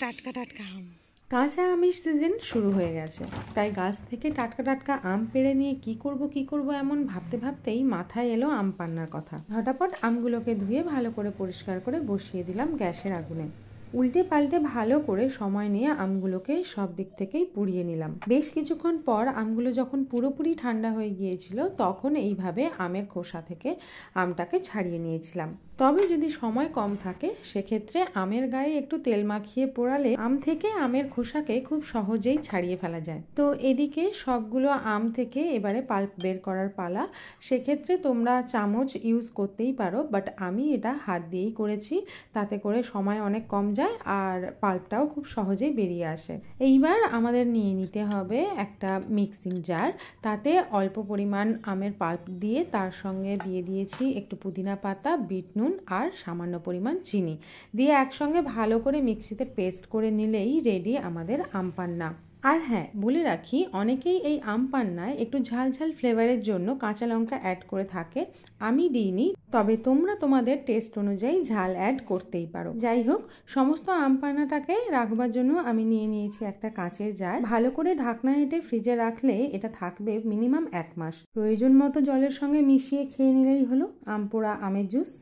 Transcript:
টাটকা টাটকা আম। কাঁচা আমের সিজন শুরু হয়ে গেছে, তাই গাছ থেকে টাটকা টাটকা আম পেড়ে নিয়ে কি করব এমন ভাবতে ভাবতেই মাথায় এলো আম পান্নার কথা। ঝটাপট আমগুলোকে ধুয়ে ভালো করে পরিষ্কার করে বসিয়ে দিলাম গ্যাসের আগুনে। উল্টে পাল্টে ভালো করে সময় নিয়ে আমগুলোকে সব দিক থেকেই পুড়িয়ে নিলাম। বেশ কিছুক্ষণ পর আমগুলো যখন পুরোপুরি ঠান্ডা হয়ে গিয়েছিল, তখন এইভাবে আমের খোসা থেকে আমটাকে ছাড়িয়ে নিয়েছিলাম। তবে যদি সময় কম থাকে সেক্ষেত্রে আমের গায়ে একটু তেল মাখিয়ে পোড়ালে আম থেকে আমের খোসাকে খুব সহজেই ছাড়িয়ে ফেলা যায়। তো এদিকে সবগুলো আম থেকে এবারে পাল্প বের করার পালা। সেক্ষেত্রে তোমরা চামচ ইউজ করতেই পারো, বাট আমি এটা হাত দিয়েই করেছি, তাতে করে সময় অনেক কম যায় আর পাল্পটাও খুব সহজেই বেরিয়ে আসে। এইবার আমাদের নিয়ে নিতে হবে একটা মিক্সিং জার। তাতে অল্প পরিমাণ আমের পাল্প দিয়ে তার সঙ্গে দিয়ে দিয়েছি একটু পুদিনা পাতা, বিট নুন আর সামান্য পরিমাণ চিনি দিয়ে একসঙ্গে ভালো করে মিক্সিতে পেস্ট করে নিলেই রেডি আমাদের আম পান্না। আর হ্যাঁ, বলে রাখি, অনেকেই এই আম পান্নায় একটু ঝাল ঝাল ফ্লেভারের জন্য কাঁচা লঙ্কা অ্যাড করে থাকে। আমি দিইনি, তবে তোমরা তোমাদের টেস্ট অনুযায়ী ঝাল অ্যাড করতেই পারো। যাই হোক, সমস্ত আম পান্নাটাকে রাখবার জন্য আমি নিয়ে নিয়েছি একটা কাঁচের জার। ভালো করে ঢাকনা এঁটে ফ্রিজে রাখলে এটা থাকবে মিনিমাম 1 মাস। প্রয়োজন মতো জলের সঙ্গে মিশিয়ে খেয়ে নিলেই হলো আম পোড়া আমের জুস।